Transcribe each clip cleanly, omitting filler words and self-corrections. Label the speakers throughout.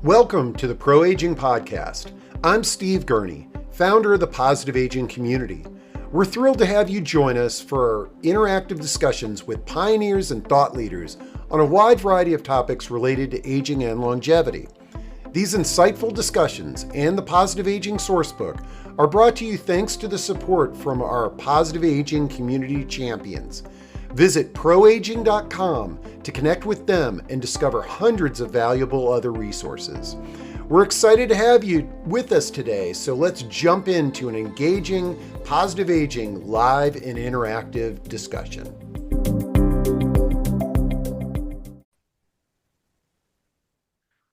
Speaker 1: Welcome to the Pro Aging Podcast. I'm Steve Gurney, founder of the Positive Aging Community. We're thrilled to have you join us for interactive discussions with pioneers and thought leaders on a wide variety of topics related to aging and longevity. These insightful discussions and the Positive Aging Sourcebook are brought to you thanks to the support from our Positive Aging Community champions. Visit proaging.com to connect with them and discover hundreds of valuable other resources. We're excited to have you with us today, so let's jump into an engaging Positive Aging live and interactive discussion.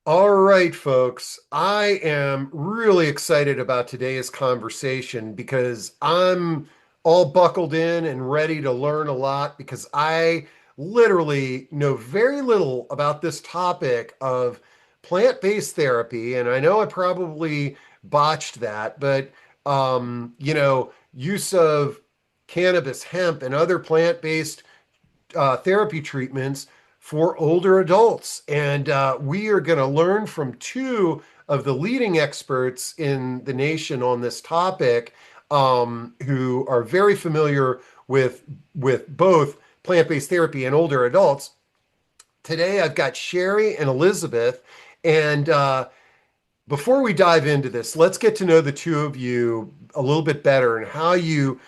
Speaker 1: All right, folks, I am really excited about today's conversation because I'm all buckled in and ready to learn a lot because I literally know very little about this topic of plant-based therapy. And I know I probably botched that, but, use of cannabis, hemp, and other plant-based therapy treatments for older adults. And we are going to learn from two of the leading experts in the nation on this topic, who are very familiar with both plant-based therapy and older adults. Today, I've got Sherri and Elisabeth. And before we dive into this, let's get to know the two of you a little bit better and how you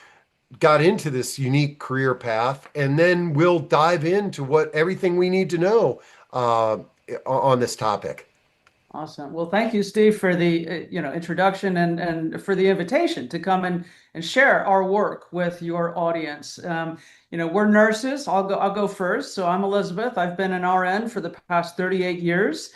Speaker 1: got into this unique career path. And then we'll dive into everything we need to know on this topic.
Speaker 2: Awesome. Well, thank you, Steve, for the introduction and for the invitation to come and share our work with your audience. We're nurses. I'll go first. So I'm Elisabeth. I've been an RN for the past 38 years.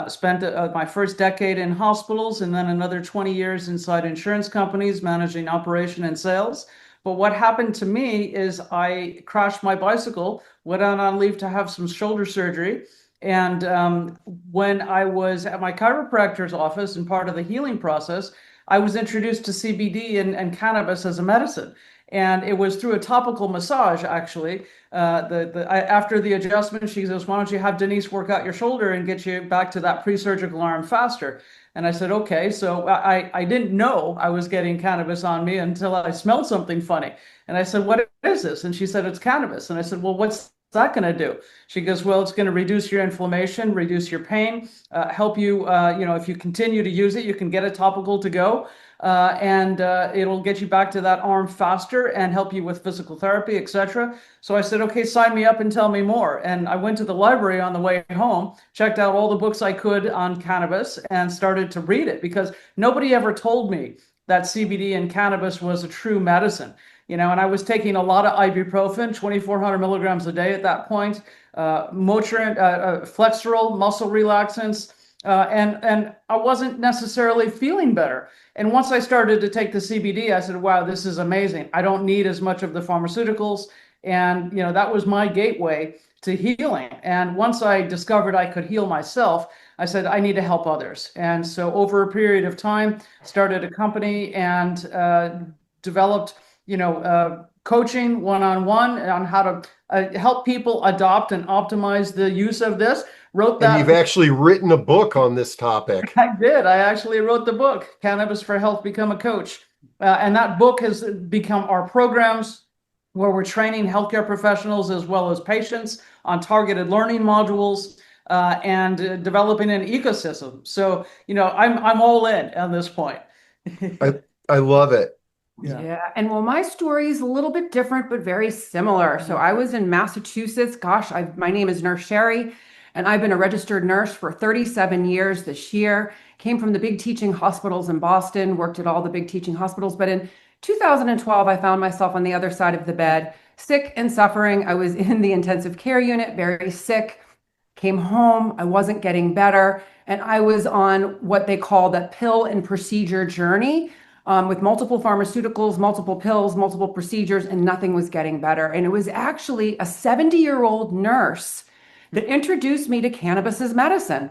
Speaker 2: Spent my first decade in hospitals and then another 20 years inside insurance companies managing operation and sales. But what happened to me is I crashed my bicycle, went out on leave to have some shoulder surgery. And when I was at my chiropractor's office and part of the healing process, I was introduced to CBD and cannabis as a medicine. And it was through a topical massage, actually. After the adjustment, she says, "Why don't you have Denise work out your shoulder and get you back to that pre-surgical arm faster?" And I said, okay. So I didn't know I was getting cannabis on me until I smelled something funny. And I said, "What is this?" And she said, "It's cannabis." And I said, "Well, what's that going to do?" She goes, "Well, it's going to reduce your inflammation, reduce your pain, help you, if you continue to use it, you can get a topical to go, and it'll get you back to that arm faster and help you with physical therapy, etc." So I said, "Okay, sign me up and tell me more." And I went to the library on the way home, checked out all the books I could on cannabis and started to read it because nobody ever told me that CBD and cannabis was a true medicine. And I was taking a lot of ibuprofen, 2,400 milligrams a day at that point, Motrin, Flexeril, muscle relaxants, and I wasn't necessarily feeling better. And once I started to take the CBD, I said, "Wow, this is amazing. I don't need as much of the pharmaceuticals." And, that was my gateway to healing. And once I discovered I could heal myself, I said, I need to help others. And so over a period of time, started a company and developed coaching one-on-one on how to help people adopt and optimize the use of this. Wrote that.
Speaker 1: And you've actually written a book on this topic.
Speaker 2: I did. I actually wrote the book, Cannabis for Health, Become a Coach. And that book has become our programs where we're training healthcare professionals as well as patients on targeted learning modules and developing an ecosystem. So, I'm all in on this point.
Speaker 1: I love it.
Speaker 3: Yeah. And well, my story is a little bit different, but very similar. So I was in Massachusetts. Gosh, my name is Nurse Sherri, and I've been a registered nurse for 37 years this year. Came from the big teaching hospitals in Boston, worked at all the big teaching hospitals. But in 2012, I found myself on the other side of the bed, sick and suffering. I was in the intensive care unit, very sick. Came home, I wasn't getting better. And I was on what they call the pill and procedure journey. With multiple pharmaceuticals, multiple pills, multiple procedures, and nothing was getting better. And it was actually a 70-year-old nurse that introduced me to cannabis as medicine.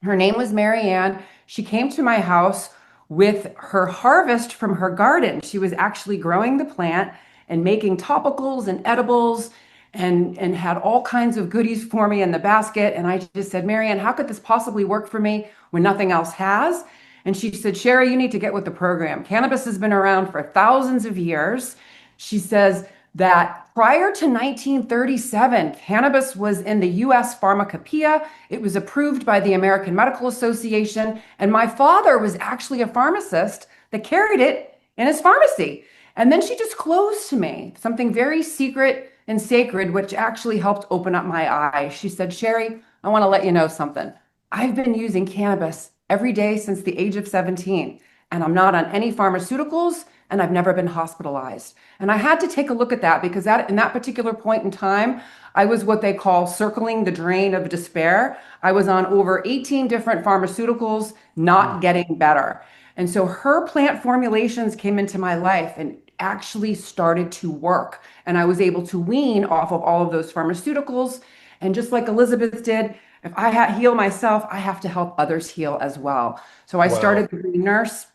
Speaker 3: Her name was Marianne. She came to my house with her harvest from her garden. She was actually growing the plant and making topicals and edibles. and had all kinds of goodies for me in the basket. And I just said, Marianne, how could this possibly work for me when nothing else has? And she said, Sherri, you need to get with the program. Cannabis has been around for thousands of years. She says that prior to 1937, cannabis was in the US pharmacopoeia. It was approved by the American Medical Association. And my father was actually a pharmacist that carried it in his pharmacy. And then she disclosed to me something very secret and sacred, which actually helped open up my eyes. She said, Sherri, I want to let you know something. I've been using cannabis every day since the age of 17, and I'm not on any pharmaceuticals, and I've never been hospitalized. And I had to take a look at that because in that particular point in time, I was what they call circling the drain of despair. I was on over 18 different pharmaceuticals, not getting better. And so her plant formulations came into my life and actually started to work. And I was able to wean off of all of those pharmaceuticals. And just like Elisabeth did, if I heal myself, I have to help others heal as well. So I started the Green Nurse,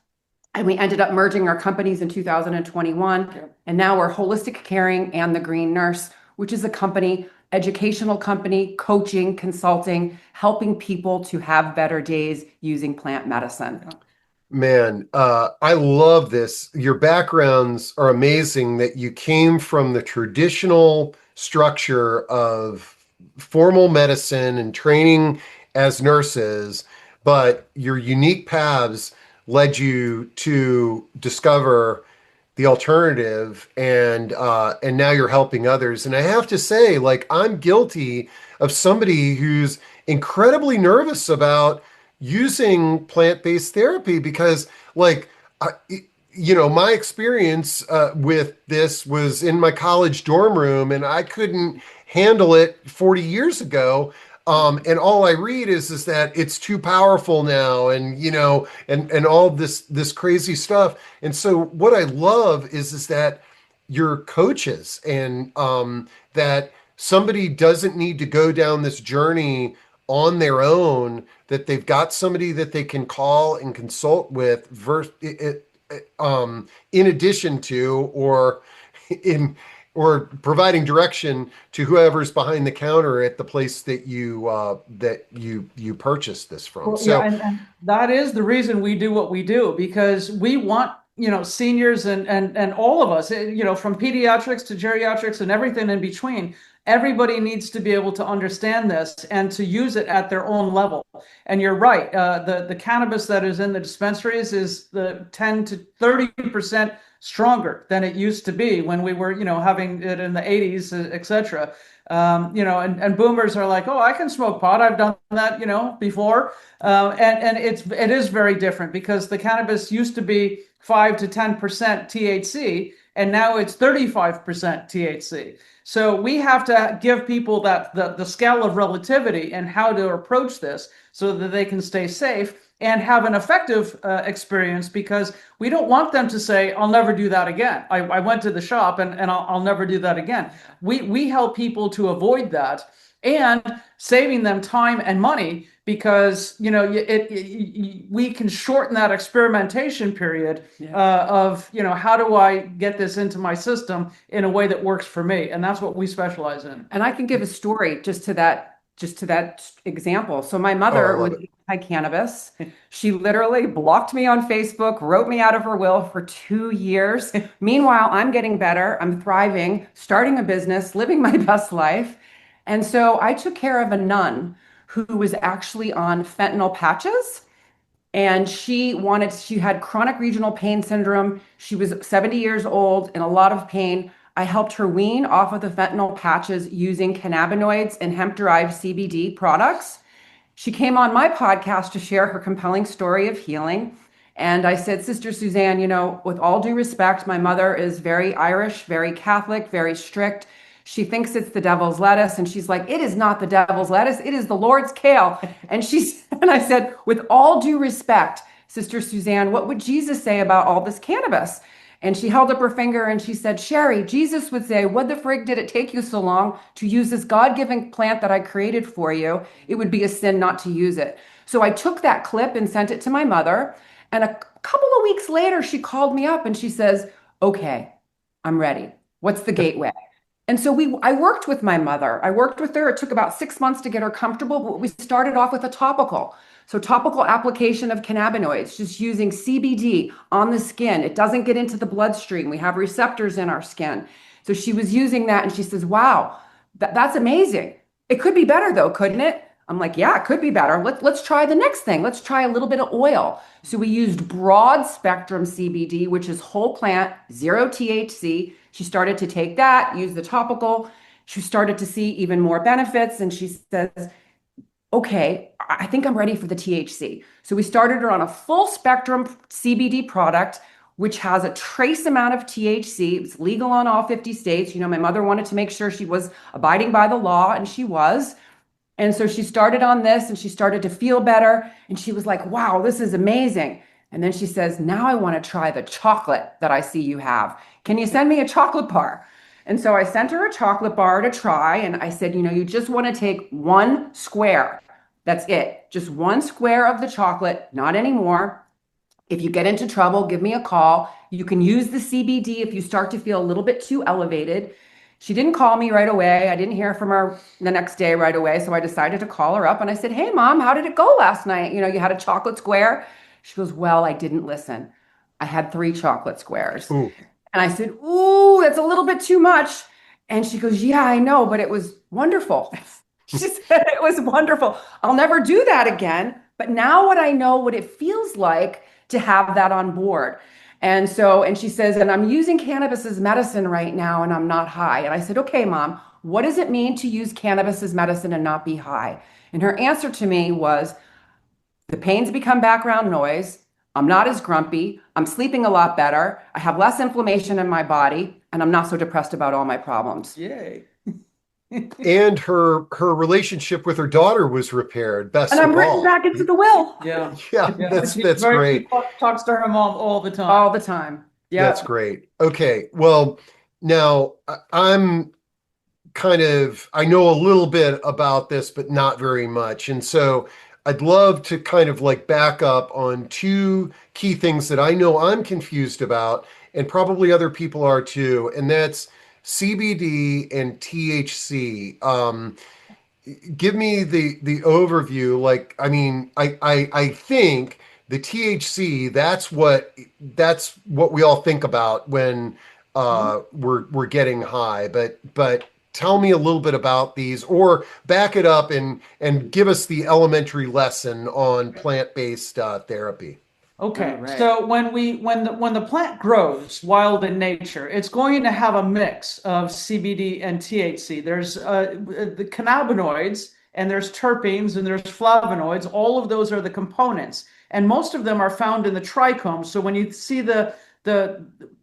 Speaker 3: and we ended up merging our companies in 2021. And now we're Holistic Caring and the Green Nurse, which is a company, educational company, coaching, consulting, helping people to have better days using plant medicine.
Speaker 1: Man, I love this. Your backgrounds are amazing that you came from the traditional structure of formal medicine and training as nurses, but your unique paths led you to discover the alternative, and now you're helping others. And I have to say, like, I'm guilty of somebody who's incredibly nervous about using plant-based therapy because, like, I, my experience with this was in my college dorm room, and I couldn't handle it 40 years ago. And all I read is that it's too powerful now, and and all this crazy stuff. And so what I love is that you're coaches, and that somebody doesn't need to go down this journey on their own, that they've got somebody that they can call and consult with, in addition to, in or providing direction to whoever's behind the counter at the place that you purchased this from.
Speaker 2: Well,
Speaker 1: So,
Speaker 2: yeah, and that is the reason we do what we do, because we want, seniors and all of us, from pediatrics to geriatrics and everything in between. Everybody needs to be able to understand this and to use it at their own level. And you're right. The cannabis that is in the dispensaries is the 10 to 30% stronger than it used to be when we were, having it in the 80s, et cetera. And boomers are like, oh, I can smoke pot. I've done that, before. And it is very different because the cannabis used to be 5 to 10% THC, and now it's 35% THC. So we have to give people that the scale of relativity and how to approach this so that they can stay safe and have an effective experience, because we don't want them to say, I'll never do that again. I went to the shop and I'll never do that again. We help people to avoid that and saving them time and money, because we can shorten that experimentation period of how do I get this into my system in a way that works for me, and that's what we specialize in.
Speaker 3: And I can give a story just to that example. So my mother was anti-cannabis. She literally blocked me on Facebook, wrote me out of her will for 2 years. Meanwhile, I'm getting better. I'm thriving, starting a business, living my best life. And so I took care of a nun who was actually on fentanyl patches. And she had chronic regional pain syndrome. She was 70 years old in a lot of pain. I helped her wean off of the fentanyl patches using cannabinoids and hemp-derived CBD products. She came on my podcast to share her compelling story of healing. And I said, Sister Suzanne, with all due respect, my mother is very Irish, very Catholic, very strict. She thinks it's the devil's lettuce. And she's like, it is not the devil's lettuce. It is the Lord's kale. And I said, with all due respect, Sister Suzanne, what would Jesus say about all this cannabis? And she held up her finger and she said, Sherri, Jesus would say, what the frig did it take you so long to use this God-given plant that I created for you? It would be a sin not to use it. So I took that clip and sent it to my mother. And a couple of weeks later, she called me up and she says, okay, I'm ready. What's the gateway? And so I worked with my mother. I worked with her. It took about 6 months to get her comfortable, but we started off with a topical. So topical application of cannabinoids, just using CBD on the skin. It doesn't get into the bloodstream. We have receptors in our skin. So she was using that and she says, wow, that's amazing. It could be better though, couldn't it? I'm like, yeah, it could be better. Let's try the next thing. Let's try a little bit of oil. So we used broad spectrum CBD, which is whole plant, 0 THC. She started to take that, use the topical. She started to see even more benefits. And she says, okay, I think I'm ready for the THC. So we started her on a full spectrum CBD product, which has a trace amount of THC. It's legal on all 50 states. You know, my mother wanted to make sure she was abiding by the law, and she was. And so she started on this and she started to feel better. And she was like, wow, this is amazing. And then she says, now I want to try the chocolate that I see you have. Can you send me a chocolate bar? And so I sent her a chocolate bar to try. And I said, you know, you just want to take 1 square. That's it. Just 1 square of the chocolate, not anymore. If you get into trouble, give me a call. You can use the CBD if you start to feel a little bit too elevated. She didn't call me right away. I didn't hear from her the next day right away. So I decided to call her up and I said, hey, Mom, how did it go last night? You know, you had a chocolate square. She goes, well, I didn't listen. I had 3 chocolate squares.
Speaker 1: Ooh.
Speaker 3: And I said, ooh, that's a little bit too much. And she goes, yeah, I know, but it was wonderful. She said it was wonderful. I'll never do that again. But now I know what it feels like to have that on board. And so, and she says, and I'm using cannabis as medicine right now and I'm not high. And I said, okay, Mom, what does it mean to use cannabis as medicine and not be high? And her answer to me was, the pains become background noise. I'm not as grumpy. I'm sleeping a lot better. I have less inflammation in my body and I'm not so depressed about all my problems.
Speaker 2: Yay.
Speaker 1: And her relationship with her daughter was repaired. Best
Speaker 3: And I'm
Speaker 1: of
Speaker 3: written
Speaker 1: all.
Speaker 3: back into the will.
Speaker 2: Yeah.
Speaker 1: Yeah, that's great.
Speaker 2: Talks to her mom all the time.
Speaker 3: All the time. Yeah.
Speaker 1: That's great. Okay. Well, now I'm I know a little bit about this, but not very much. And so I'd love to kind of like back up on 2 key things that I know I'm confused about, and probably other people are too. And that's CBD and THC. Give me the overview. Like, I mean, I think the THC, that's what we all think about when we're getting high. But tell me a little bit about these, or back it up and give us the elementary lesson on plant-based therapy.
Speaker 2: Okay,
Speaker 3: Right.
Speaker 2: so when the plant grows wild in nature, it's going to have a mix of CBD and THC. There's the cannabinoids, and there's terpenes, and there's flavonoids. All of those are the components, and most of them are found in the trichome. So when you see the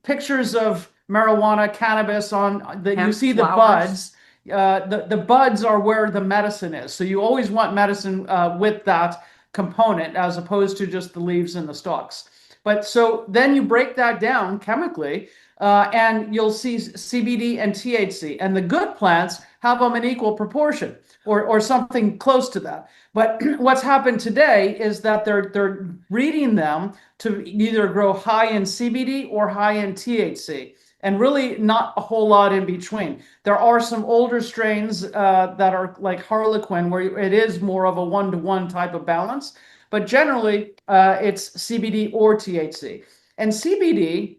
Speaker 2: pictures of marijuana, cannabis you see the buds. The buds are where the medicine is. So you always want medicine with that component as opposed to just the leaves and the stalks. But so then you break that down chemically and you'll see CBD and THC, and the good plants have them in equal proportion or something close to that. But what's happened today is that they're breeding them to either grow high in CBD or high in THC, and really not a whole lot in between. There are some older strains that are like Harlequin, where it is more of a 1-to-1 type of balance, but generally it's CBD or THC. And CBD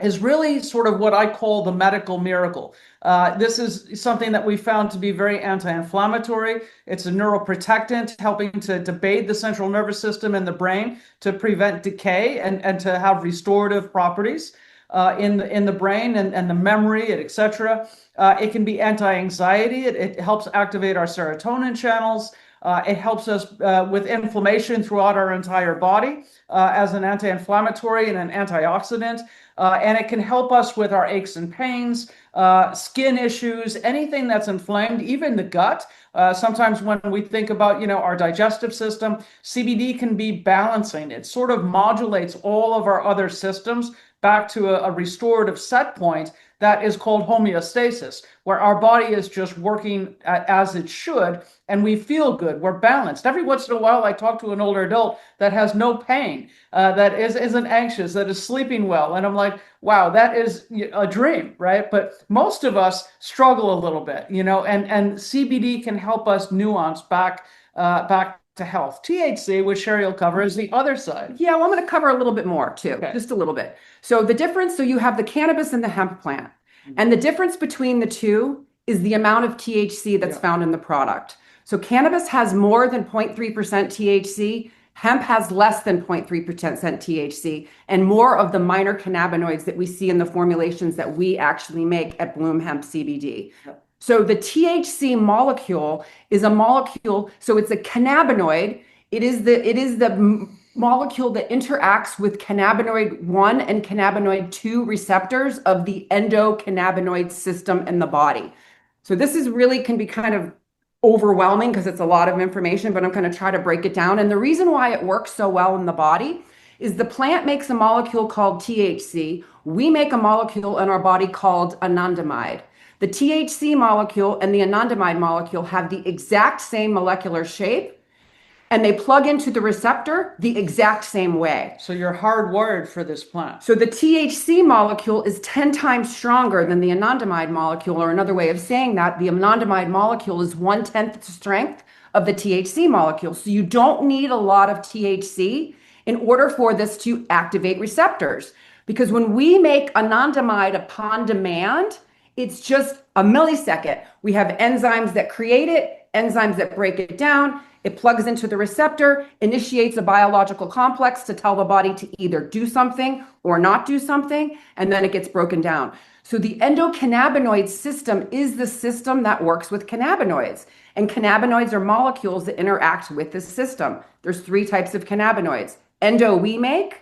Speaker 2: is really sort of what I call the medical miracle. This is something that we found to be very anti-inflammatory. It's a neuroprotectant, helping to bathe the central nervous system and the brain to prevent decay and to have restorative properties in the brain and the memory, etc. It can be anti-anxiety. It helps activate our serotonin channels. It helps us with inflammation throughout our entire body as an anti-inflammatory and an antioxidant. And it can help us with our aches and pains, skin issues, anything that's inflamed, even the gut. Sometimes when we think about, our digestive system, CBD can be balancing. It sort of modulates all of our other systems back to a restorative set point that is called homeostasis, where our body is just working as it should, and we feel good. We're balanced. Every once in a while, I talk to an older adult that has no pain, that isn't anxious, that is sleeping well, and I'm like, wow, that is a dream, right? But most of us struggle a little bit, and CBD can help us nuance back to health. THC, which Sherri will cover, is the other side.
Speaker 3: Yeah, well, I'm going to cover a little bit more too,
Speaker 2: Okay.
Speaker 3: just a little bit. So the difference, so you have the cannabis and the hemp plant. And the difference between the two is the amount of THC that's found in the product. So cannabis has more than 0.3% THC, hemp has less than 0.3% THC, and more of the minor cannabinoids that we see in the formulations that we actually make at Bloom Hemp CBD. So the THC molecule is a molecule, so it's a cannabinoid. It is the molecule that interacts with cannabinoid 1 and cannabinoid 2 receptors of the endocannabinoid system in the body. So this is really can be kind of overwhelming because it's a lot of information, but I'm going to try to break it down. And the reason why it works so well in the body is the plant makes a molecule called THC. We make a molecule in our body called anandamide. The THC molecule and the anandamide molecule have the exact same molecular shape, and they plug into the receptor the exact same way.
Speaker 2: So you're hardwired for this plant.
Speaker 3: So the THC molecule is 10 times stronger than the anandamide molecule, or another way of saying that, the anandamide molecule is 1/10 the strength of the THC molecule. So you don't need a lot of THC in order for this to activate receptors. Because when we make anandamide upon demand, it's just a millisecond. We have enzymes that create it, enzymes that break it down. It plugs into the receptor, initiates a biological complex to tell the body to either do something or not do something, and then it gets broken down. So the endocannabinoid system is the system that works with cannabinoids. And cannabinoids are molecules that interact with this system. There's 3 types of cannabinoids. Endo we make,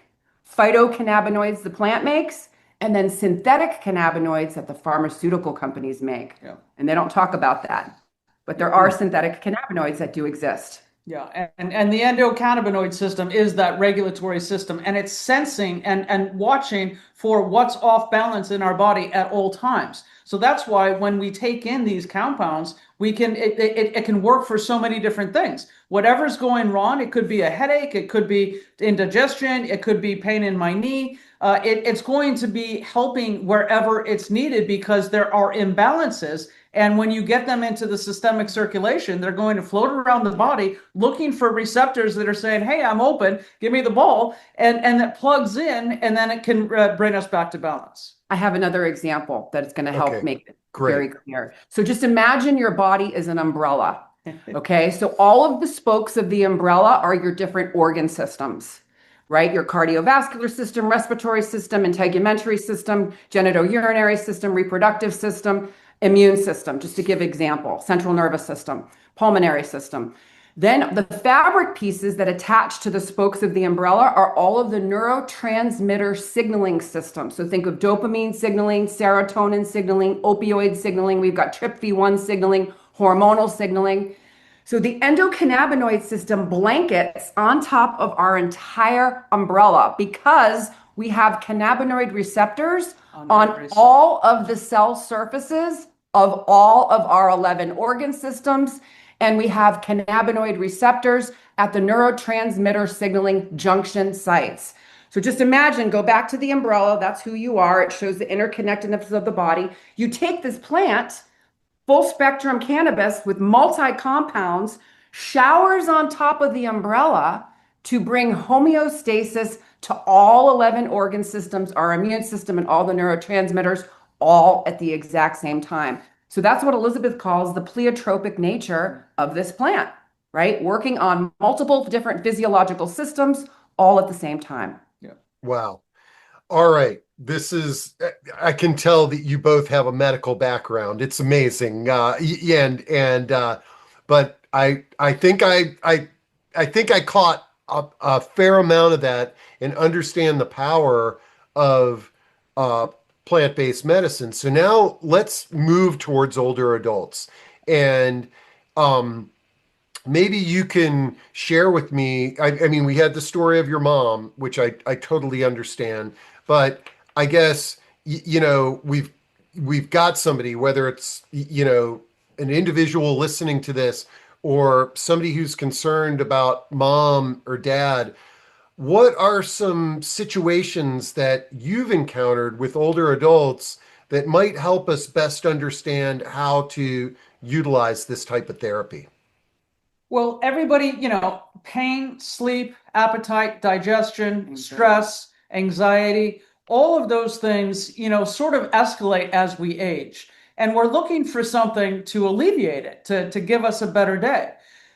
Speaker 3: phytocannabinoids the plant makes, and then synthetic cannabinoids that the pharmaceutical companies make.
Speaker 2: Yeah.
Speaker 3: And they don't talk about that. But there are synthetic cannabinoids that do exist.
Speaker 2: Yeah, and the endocannabinoid system is that regulatory system, and it's sensing and watching for what's off balance in our body at all times. So that's why when we take in these compounds, we can it can work for so many different things. Whatever's going wrong, it could be a headache, it could be indigestion, it could be pain in my knee. It's going to be helping wherever it's needed because there are imbalances. And when you get them into the systemic circulation, they're going to float around the body looking for receptors that are saying, hey, I'm open, give me the ball. And that plugs in, and then it can bring us back to balance.
Speaker 3: I have another example that is going to help make it
Speaker 1: Great.
Speaker 3: very clear. So just imagine your body is an umbrella. Okay. So all of the spokes of the umbrella are your different organ systems, right? Your cardiovascular system, respiratory system, integumentary system, genitourinary system, reproductive system, immune system, just to give example, central nervous system, pulmonary system. Then the fabric pieces that attach to the spokes of the umbrella are all of the neurotransmitter signaling systems. So think of dopamine signaling, serotonin signaling, opioid signaling. We've got TRPV1 signaling, hormonal signaling. So the endocannabinoid system blankets on top of our entire umbrella because we have cannabinoid receptors on all of the cell surfaces of all of our 11 organ systems. And we have cannabinoid receptors at the neurotransmitter signaling junction sites. So just imagine, go back to the umbrella. That's who you are. It shows the interconnectedness of the body. You take this plant, full spectrum cannabis with multi-compounds, showers on top of the umbrella to bring homeostasis to all 11 organ systems, our immune system, and all the neurotransmitters, all at the exact same time. So that's what Elisabeth calls the pleiotropic nature of this plant, right? Working on multiple different physiological systems all at the same time.
Speaker 2: Yeah.
Speaker 1: Wow. All right. I can tell that you both have a medical background. It's amazing. But I think I caught a fair amount of that and understand the power of plant-based medicine. So now let's move towards older adults. And maybe you can share with me, I mean, we had the story of your mom, which I totally understand, but I guess, we've got somebody, whether it's, an individual listening to this or somebody who's concerned about mom or dad, what are some situations that you've encountered with older adults that might help us best understand how to utilize this type of therapy?
Speaker 2: Well, everybody, pain, sleep, appetite, digestion, stress, anxiety, all of those things, sort of escalate as we age. And we're looking for something to alleviate it, to give us a better day.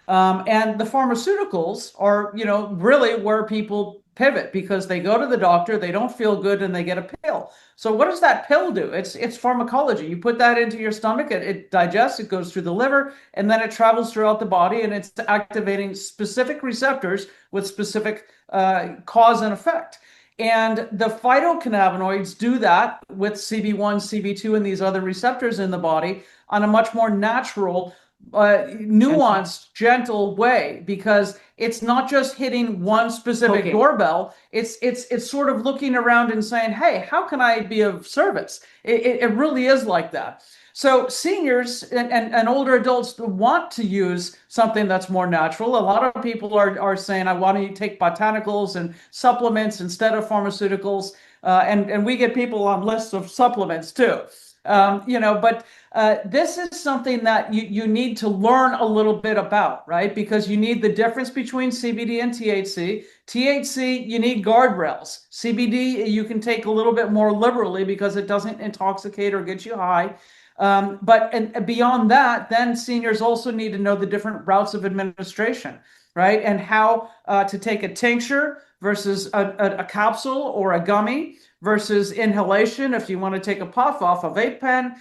Speaker 2: And the pharmaceuticals are, really where people pivot because they go to the doctor, they don't feel good, and they get a pill. So what does that pill do? It's pharmacology. You put that into your stomach, it digests, it goes through the liver, and then it travels throughout the body, and it's activating specific receptors with specific cause and effect. And the phytocannabinoids do that with CB1, CB2, and these other receptors in the body on a much more natural, nuanced, gentle way, because it's not just hitting one specific doorbell. It's sort of looking around and saying, "Hey, how can I be of service?" It really is like that. So seniors and older adults want to use something that's more natural. A lot of people are saying, "I want to take botanicals and supplements instead of pharmaceuticals," and we get people on lists of supplements too. But this is something that you need to learn a little bit about, right? Because you need the difference between CBD and THC. THC, you need guardrails. CBD, you can take a little bit more liberally because it doesn't intoxicate or get you high. But beyond that, then seniors also need to know the different routes of administration, right? And how to take a tincture versus a capsule or a gummy versus inhalation if you want to take a puff off a vape pen,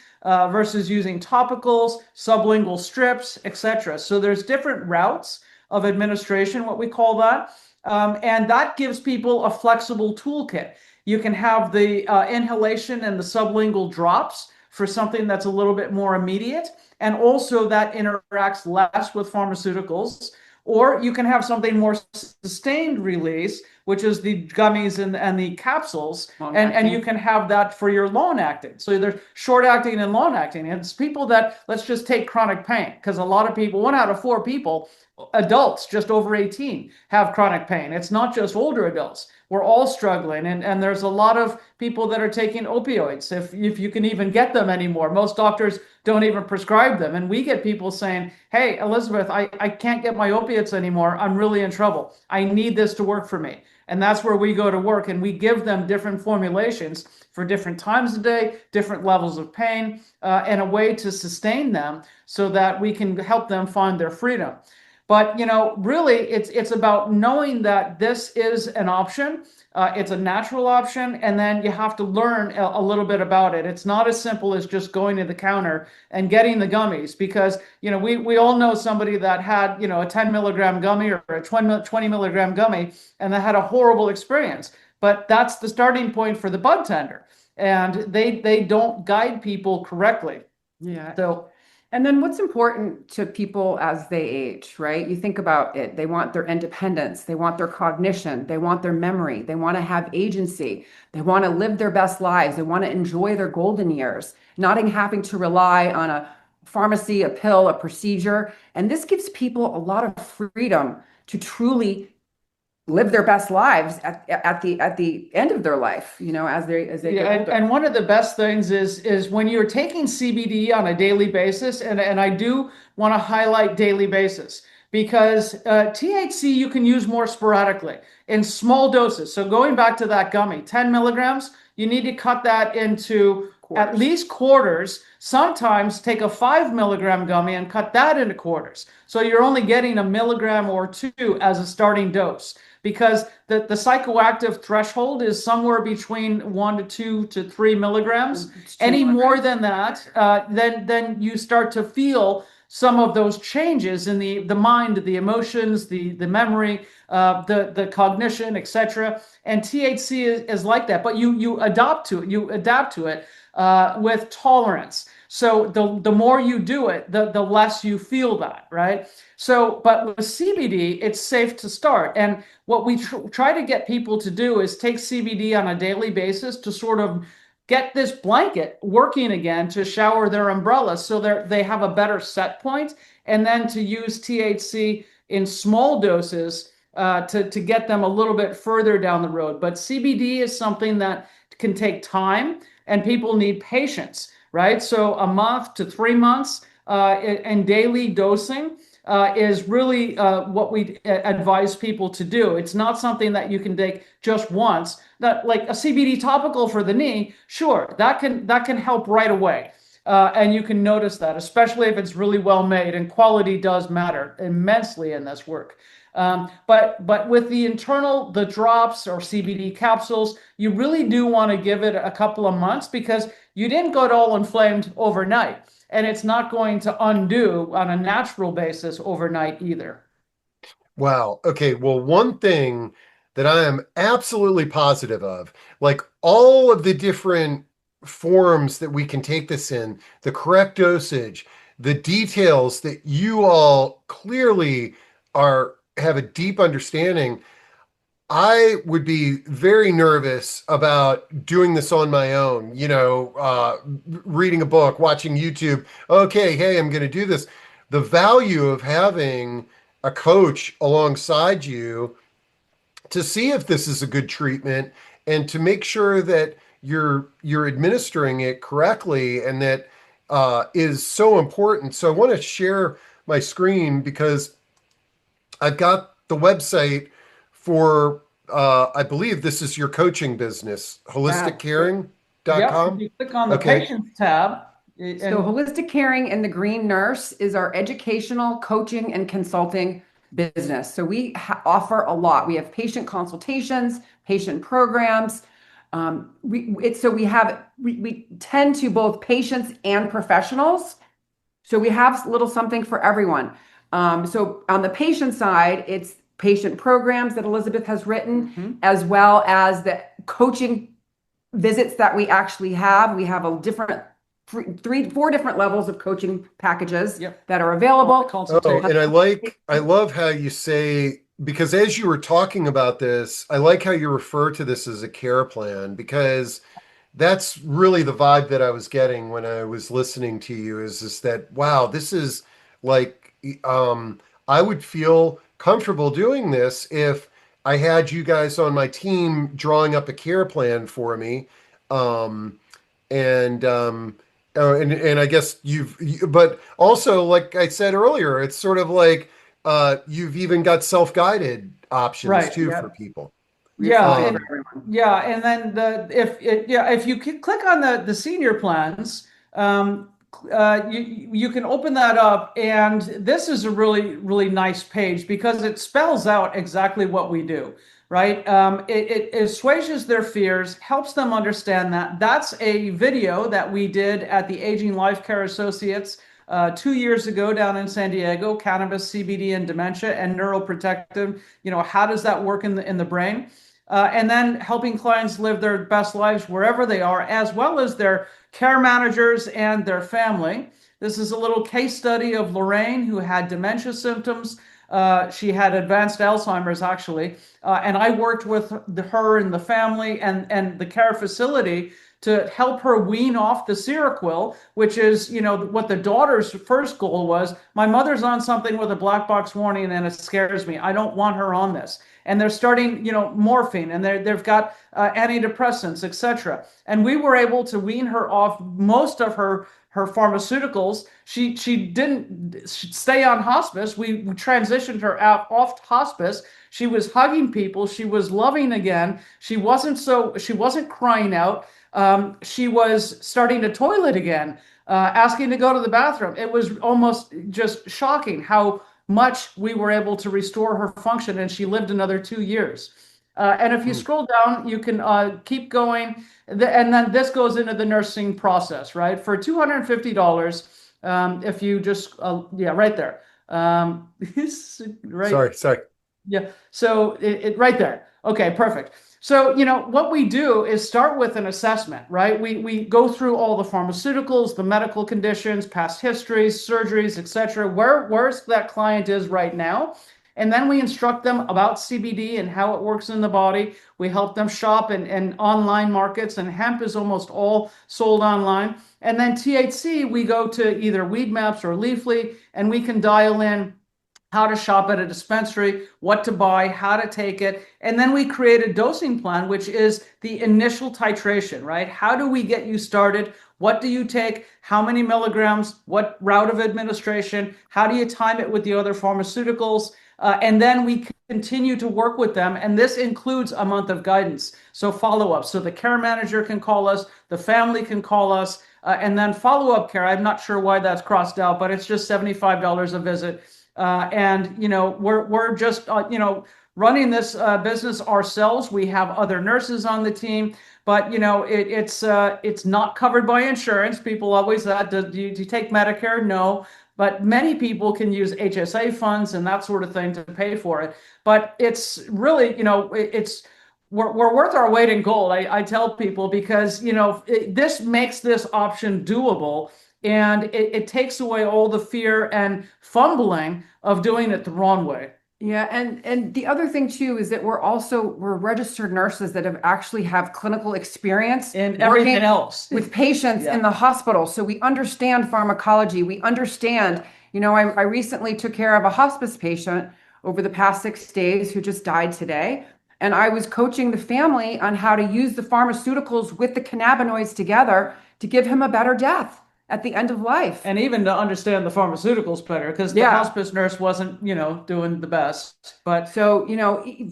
Speaker 2: versus using topicals, sublingual strips, etc. So there's different routes of administration, what we call that. And that gives people a flexible toolkit. You can have the inhalation and the sublingual drops for something that's a little bit more immediate, and also that interacts less with pharmaceuticals. Or you can have something more sustained release, which is the gummies and the capsules, and you can have that for your long acting. So there's short acting and long acting. And it's people that, let's just take chronic pain, because a lot of people, 1 out of 4 people, adults just over 18, have chronic pain. It's not just older adults. We're all struggling, and there's a lot of people that are taking opioids, if you can even get them anymore. Most doctors don't even prescribe them, and we get people saying, "Hey, Elisabeth, I can't get my opiates anymore. I'm really in trouble. I need this to work for me." And that's where we go to work, and we give them different formulations for different times of day, different levels of pain, and a way to sustain them so that we can help them find their freedom. But really, it's about knowing that this is an option. It's a natural option, and then you have to learn a little bit about it. It's not as simple as just going to the counter and getting the gummies, because we all know somebody that had a 10 milligram gummy or a 20 milligram gummy, and they had a horrible experience. But that's the starting point for the bud tender, and they don't guide people correctly.
Speaker 3: Yeah.
Speaker 2: So.
Speaker 3: And then what's important to people as they age, right? You think about it. They want their independence. They want their cognition. They want their memory. They want to have agency. They want to live their best lives. They want to enjoy their golden years, not having to rely on a pharmacy, a pill, a procedure. And this gives people a lot of freedom to truly live their best lives at the end of their life, as they get older.
Speaker 2: And one of the best things is when you're taking CBD on a daily basis, and I do want to highlight daily basis, because THC you can use more sporadically in small doses. So going back to that gummy, 10 milligrams, you need to cut that into at least quarters. Sometimes take a 5 milligram gummy and cut that into quarters. So you're only getting a milligram or 2 as a starting dose, because the psychoactive threshold is somewhere between 1 to 2 to 3 milligrams. Any more than that, then you start to feel some of those changes in the mind, the emotions, the memory, the cognition, etc. And THC is like that, but you adapt to it with tolerance. So the more you do it, the less you feel that, right? So, but with CBD, it's safe to start. And what we try to get people to do is take CBD on a daily basis to sort of get this blanket working again to shower their umbrella so they have a better set point, and then to use THC in small doses to get them a little bit further down the road. But CBD is something that can take time, and people need patience, right? So a month to 3 months and daily dosing is really what we advise people to do. It's not something that you can take just once. That, like a CBD topical for the knee, sure, that can help right away. And you can notice that, especially if it's really well made, and quality does matter immensely in this work. But with the drops or CBD capsules, you really do want to give it a couple of months, because you didn't get all inflamed overnight, and it's not going to undo on a natural basis overnight either.
Speaker 1: Wow. Okay. Well, one thing that I am absolutely positive of, like all of the different forms that we can take this in, the correct dosage, the details that you all clearly have a deep understanding. I would be very nervous about doing this on my own, reading a book, watching YouTube. Okay, hey, I'm going to do this. The value of having a coach alongside you to see if this is a good treatment and to make sure that you're administering it correctly, and that is so important. So I want to share my screen because I've got the website for I believe this is your coaching business, holisticcaring.com.
Speaker 2: Yep, if you click on the Patients tab.
Speaker 3: So Holistic Caring and the Green Nurse is our educational, coaching, and consulting business. So we offer a lot. We have patient consultations, patient programs. We tend to both patients and professionals. So we have a little something for everyone. So on the patient side, it's patient programs that Elisabeth has written, as well as the coaching visits that we actually have. We have a different 4 different levels of coaching packages that are available.
Speaker 1: Oh, and I love how you say, because as you were talking about this, I like how you refer to this as a care plan, because that's really the vibe that I was getting when I was listening to you, is that, wow, this is like, I would feel comfortable doing this if I had you guys on my team drawing up a care plan for me. And I guess but also, like I said earlier, it's sort of like you've even got self-guided options too for people.
Speaker 2: And then if you click on the senior plans, you can open that up, and this is a really, really nice page because it spells out exactly what we do, right? It assuages their fears, helps them understand that. That's a video that we did at the Aging Life Care Associates 2 years ago down in San Diego. Cannabis, CBD, and dementia, and neuroprotective. How does that work in the brain? And then helping clients live their best lives wherever they are, as well as their care managers and their family. This is a little case study of Lorraine, who had dementia symptoms. She had advanced Alzheimer's, actually. And I worked with her and the family and the care facility to help her wean off the Seroquel, which is, what the daughter's first goal was. My mother's on something with a black box warning and it scares me. I don't want her on this. And they're starting, morphine, and they've got antidepressants, etc. And we were able to wean her off most of her pharmaceuticals. She didn't stay on hospice. We transitioned her out off hospice. She was hugging people. She was loving again. She wasn't crying out. She was starting to toilet again, asking to go to the bathroom. It was almost just shocking how much we were able to restore her function, and she lived another 2 years. And if you scroll down, you can keep going. And then this goes into the nursing process, right? For $250, if you just, right there. Right.
Speaker 1: Sorry.
Speaker 2: Yeah. So right there. Okay, perfect. So, what we do is start with an assessment, right? We go through all the pharmaceuticals, the medical conditions, past histories, surgeries, etc., where that client is right now. And then we instruct them about CBD and how it works in the body. We help them shop in online markets, and hemp is almost all sold online. And then THC, we go to either Weed Maps or Leafly, and we can dial in how to shop at a dispensary, what to buy, how to take it. And then we create a dosing plan, which is the initial titration, right? How do we get you started? What do you take? How many milligrams? What route of administration? How do you time it with the other pharmaceuticals? And then we continue to work with them. And this includes a month of guidance. So follow-up. So the care manager can call us, the family can call us, and then follow-up care. I'm not sure why that's crossed out, but it's just $75 a visit. And we're just running this business ourselves. We have other nurses on the team, but it's not covered by insurance. People always ask, do you take Medicare? No, but many people can use HSA funds and that sort of thing to pay for it. But it's really we're worth our weight in gold. I tell people, because this makes this option doable. And it takes away all the fear and fumbling of doing it the wrong way.
Speaker 3: Yeah, and the other thing too is that we're registered nurses that have clinical experience
Speaker 2: and everything else
Speaker 3: with patients in the hospital. So we understand pharmacology. We understand, I recently took care of a hospice patient over the past 6 days who just died today. And I was coaching the family on how to use the pharmaceuticals with the cannabinoids together to give him a better death at the end of life.
Speaker 2: And even to understand the pharmaceuticals better, because the hospice nurse wasn't, doing the best. But
Speaker 3: so,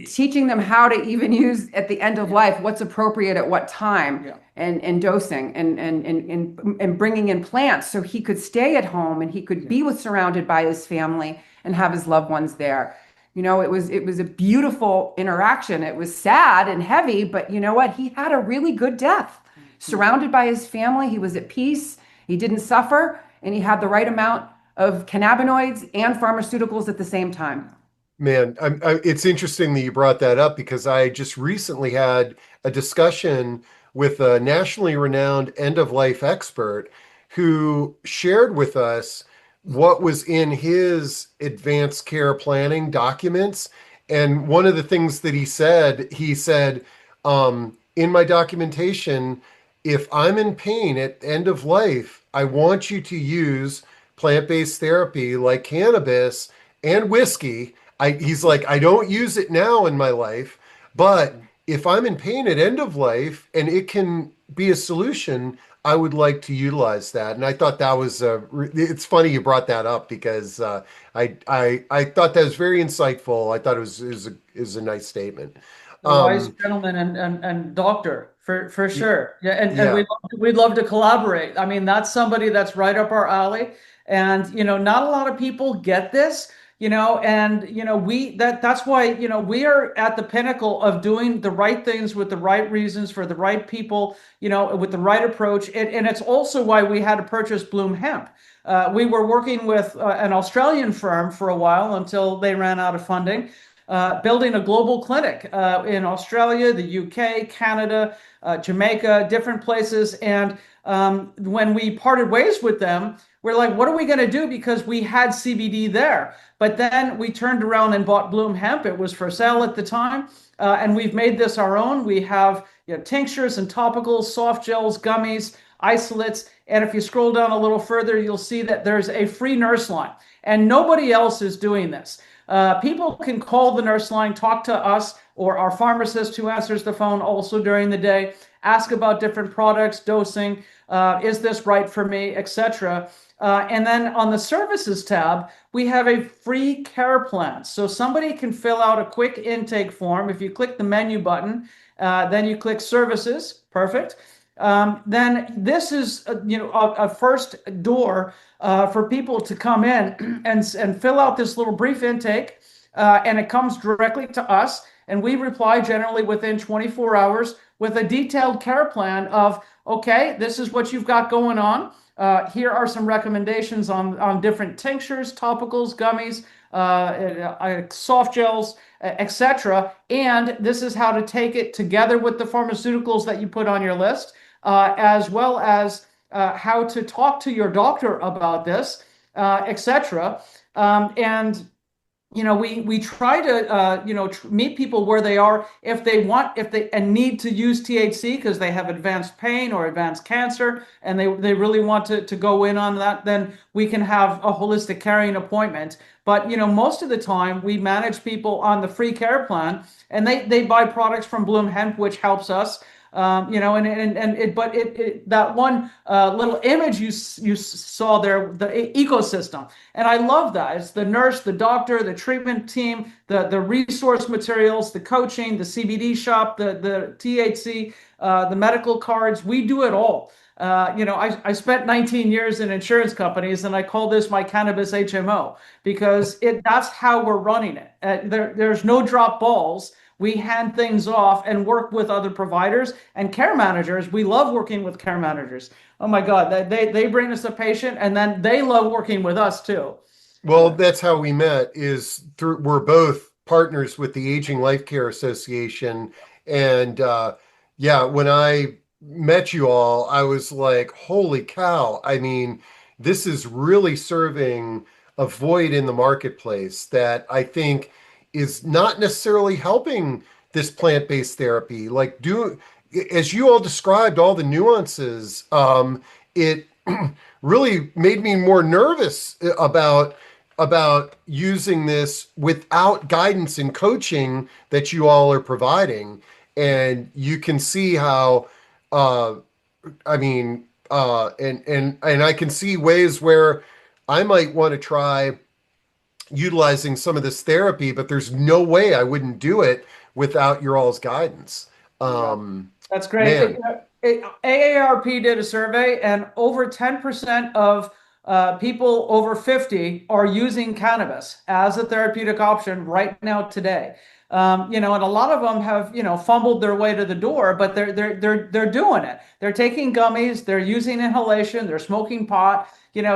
Speaker 3: teaching them how to even use at the end of life, what's appropriate at what time, and dosing and bringing in plants so he could stay at home and he could be surrounded by his family and have his loved ones there. It was a beautiful interaction. It was sad and heavy, but you know what? He had a really good death. Surrounded by his family, he was at peace. He didn't suffer, and he had the right amount of cannabinoids and pharmaceuticals at the same time.
Speaker 1: Man, it's interesting that you brought that up, because I just recently had a discussion with a nationally renowned end-of-life expert who shared with us what was in his advanced care planning documents. And one of the things that he said, in my documentation, if I'm in pain at end of life, I want you to use plant-based therapy like cannabis and whiskey. He's like, I don't use it now in my life, but if I'm in pain at end of life and it can be a solution, I would like to utilize that. And I thought that was it's funny you brought that up, because I thought that was very insightful. I thought it was a nice statement.
Speaker 2: Wise gentleman and doctor for sure. Yeah, and we'd love to collaborate. I mean, that's somebody that's right up our alley. And not a lot of people get this. That's why we are at the pinnacle of doing the right things with the right reasons for the right people, with the right approach. And it's also why we had to purchase Bloom Hemp. We were working with an Australian firm for a while until they ran out of funding. Building a global clinic in Australia, the UK, Canada, Jamaica, different places. And when we parted ways with them, we're like, what are we going to do? Because we had CBD there. But then we turned around and bought Bloom Hemp. It was for sale at the time. And we've made this our own. We have tinctures and topicals, soft gels, gummies, isolates. And if you scroll down a little further, you'll see that there's a free nurse line. And nobody else is doing this. People can call the nurse line, talk to us or our pharmacist who answers the phone also during the day, ask about different products, dosing, is this right for me, etc. And then on the services tab, we have a free care plan. So somebody can fill out a quick intake form. If you click the menu button, then you click services, perfect. Then this is a first door for people to come in and fill out this little brief intake, and it comes directly to us, and we reply generally within 24 hours with a detailed care plan of, okay, this is what you've got going on. Here are some recommendations on different tinctures, topicals, gummies, soft gels, etc. And this is how to take it together with the pharmaceuticals that you put on your list, as well as how to talk to your doctor about this, etc. And we try to meet people where they are if they want, if they and need to use THC because they have advanced pain or advanced cancer and they really want to go in on that, then we can have a holistic carrying appointment. But most of the time we manage people on the free care plan and they buy products from Bloom Hemp, which helps us. That one little image you saw there, the ecosystem, and I love that. It's the nurse, the doctor, the treatment team, the resource materials, the coaching, the CBD shop, the THC, the medical cards. We do it all. I spent 19 years in insurance companies, and I call this my cannabis HMO because that's how we're running it. There's no drop balls. We hand things off and work with other providers and care managers. We love working with care managers. Oh my God, they bring us a patient and then they love working with us too.
Speaker 1: Well, that's how we met, is through, we're both partners with the Aging Life Care Association. And yeah, when I met you all, I was like, holy cow. I mean, this is really serving a void in the marketplace that I think is not necessarily helping this plant-based therapy. Like, as you all described all the nuances, it really made me more nervous about using this without guidance and coaching that you all are providing. And you can see how, uh, I mean, and I can see ways where I might want to try utilizing some of this therapy, but there's no way I wouldn't do it without your all's guidance.
Speaker 2: Yeah, that's
Speaker 1: Man.
Speaker 2: great. AARP did a survey, and over 10% of people over 50 are using cannabis as a therapeutic option right now today. And a lot of them have, fumbled their way to the door, but they're doing it. They're taking gummies, they're using inhalation, they're smoking pot.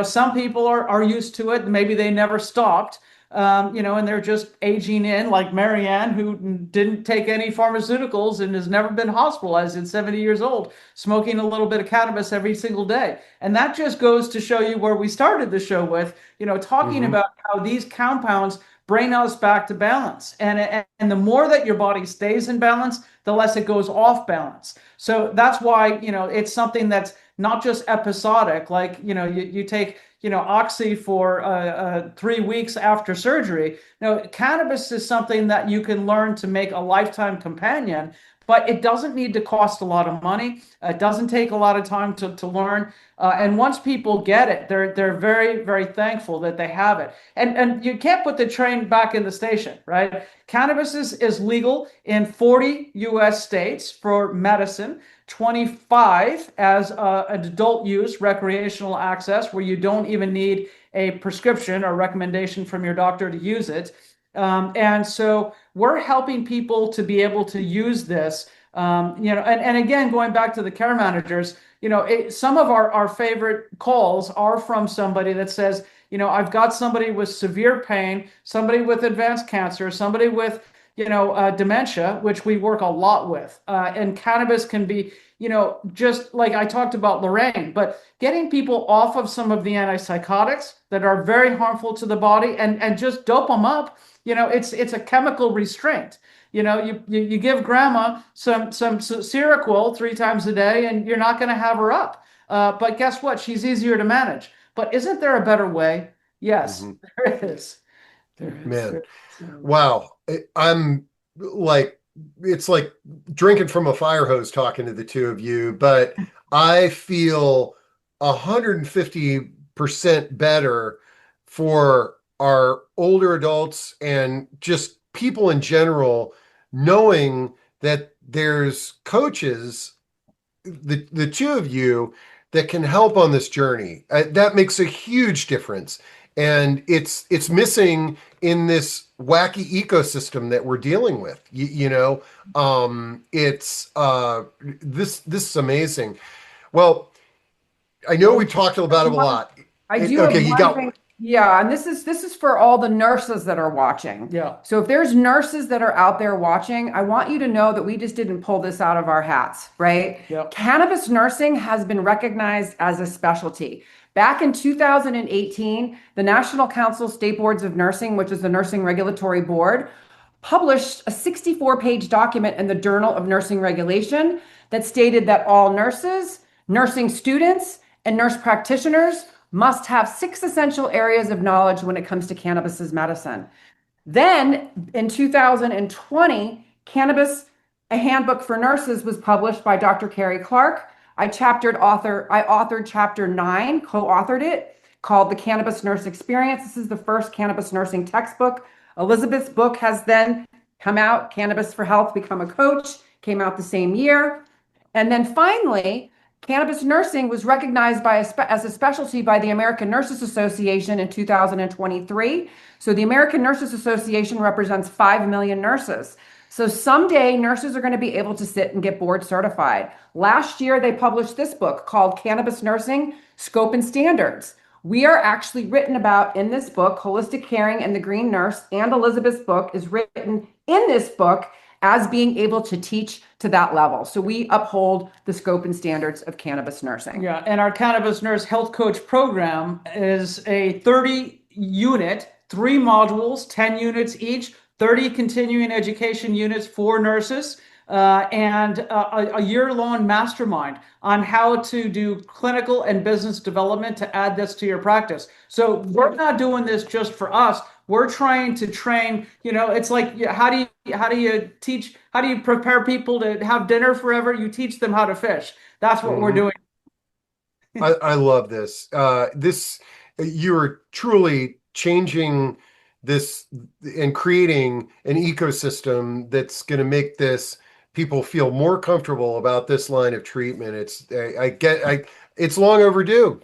Speaker 2: Some people are used to it, maybe they never stopped. And they're just aging in, like Marianne, who didn't take any pharmaceuticals and has never been hospitalized at 70 years old, smoking a little bit of cannabis every single day. And that just goes to show you where we started the show with, talking
Speaker 1: Mhm.
Speaker 2: about how these compounds bring us back to balance. And the more that your body stays in balance, the less it goes off balance. So that's why, it's something that's not just episodic, like, you take oxy for 3 weeks after surgery. Now, cannabis is something that you can learn to make a lifetime companion, but it doesn't need to cost a lot of money. It doesn't take a lot of time to learn. And once people get it, they're very, very thankful that they have it. And you can't put the train back in the station, right? Cannabis is legal in 40 US states for medicine. 25 as an adult use, recreational access, where you don't even need a prescription or recommendation from your doctor to use it. And so we're helping people to be able to use this. And again, going back to the care managers, some of our favorite calls are from somebody that says, I've got somebody with severe pain, somebody with advanced cancer, somebody with dementia, which we work a lot with. And cannabis can be, just like I talked about Lorraine, but getting people off of some of the antipsychotics that are very harmful to the body and just dope them up. It's a chemical restraint. You give grandma some Seroquel 3 times a day, and you're not going to have her up. But guess what? She's easier to manage. But isn't there a better way? Yes,
Speaker 1: Mhm.
Speaker 2: there is. There is.
Speaker 1: Man. Wow. I'm like, it's like drinking from a fire hose talking to the two of you, but I feel 150% better for our older adults and just people in general, knowing that there's coaches, the two of you, that can help on this journey. That makes a huge difference. And it's missing in this wacky ecosystem that we're dealing with. It's this is amazing. Well, I know
Speaker 3: Well,
Speaker 1: we talked about it a lot.
Speaker 3: I do have
Speaker 1: Okay, you
Speaker 3: one
Speaker 1: got
Speaker 3: thing. Yeah, and this is for all the nurses that are watching.
Speaker 2: Yeah.
Speaker 3: So if there's nurses that are out there watching, I want you to know that we just didn't pull this out of our hats, right?
Speaker 2: Yep.
Speaker 3: Cannabis nursing has been recognized as a specialty. Back in 2018, the National Council State Boards of Nursing, which is the Nursing Regulatory Board, published a 64-page document in the Journal of Nursing Regulation that stated that all nurses, nursing students, and nurse practitioners must have 6 essential areas of knowledge when it comes to cannabis as medicine. Then in 2020, Cannabis, a Handbook for Nurses, was published by Dr. Carrie Clark. I authored chapter 9, co-authored it, called The Cannabis Nurse Experience. This is the first cannabis nursing textbook. Elisabeth's book has then come out, Cannabis for Health, Become a Coach, came out the same year. And then finally, cannabis nursing was recognized as a specialty by the American Nurses Association in 2023. So the American Nurses Association represents 5 million nurses. So someday nurses are going to be able to sit and get board certified. Last year, they published this book called Cannabis Nursing, Scope and Standards. We are actually written about in this book, Holistic Caring and the Green Nurse, and Elisabeth's book is written in this book as being able to teach to that level. So we uphold the scope and standards of cannabis nursing.
Speaker 2: Yeah, and our Cannabis Nurse Health Coach program is a 30 unit, 3 modules, 10 units each, 30 continuing education units for nurses, and a year-long mastermind on how to do clinical and business development to add this to your practice. So we're not doing this just for us. We're trying to train, it's like, how do you prepare people to have dinner forever? You teach them how to fish. That's what we're doing.
Speaker 1: I love this. You're truly changing this and creating an ecosystem that's going to make this people feel more comfortable about this line of treatment. It's long overdue,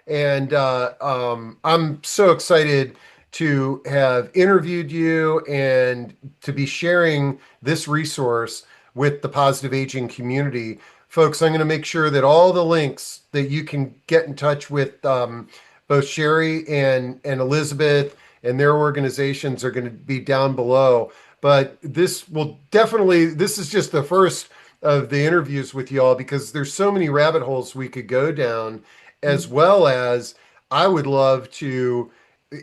Speaker 1: and I'm so excited to have interviewed you and to be sharing this resource with the positive aging community. Folks, I'm going to make sure that all the links that you can get in touch with both Sherri and Elisabeth and their organizations are going to be down below. But this is just the first of the interviews with y'all because there's so many rabbit holes we could go down, as well as I would love to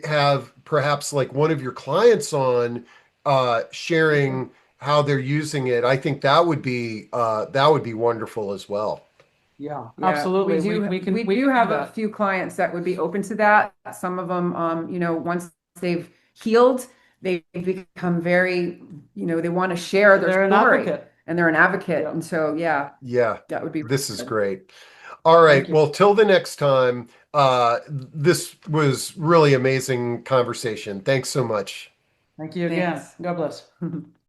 Speaker 1: have perhaps like one of your clients on sharing how they're using it. I think that would be wonderful as well.
Speaker 2: Yeah,
Speaker 3: Yeah,
Speaker 2: absolutely.
Speaker 3: we do have a few clients that would be open to that. Some of them, once they've healed, they become very, they want to share their
Speaker 2: They're an
Speaker 3: story,
Speaker 2: advocate.
Speaker 3: and they're an advocate.
Speaker 2: Yeah.
Speaker 3: And so, yeah,
Speaker 1: Yeah,
Speaker 3: that would be
Speaker 1: this is
Speaker 3: good.
Speaker 1: great. All right.
Speaker 2: Thank you.
Speaker 1: Well, till the next time, this was really amazing conversation. Thanks so much.
Speaker 2: Thank you again.
Speaker 3: Thanks.
Speaker 2: God bless.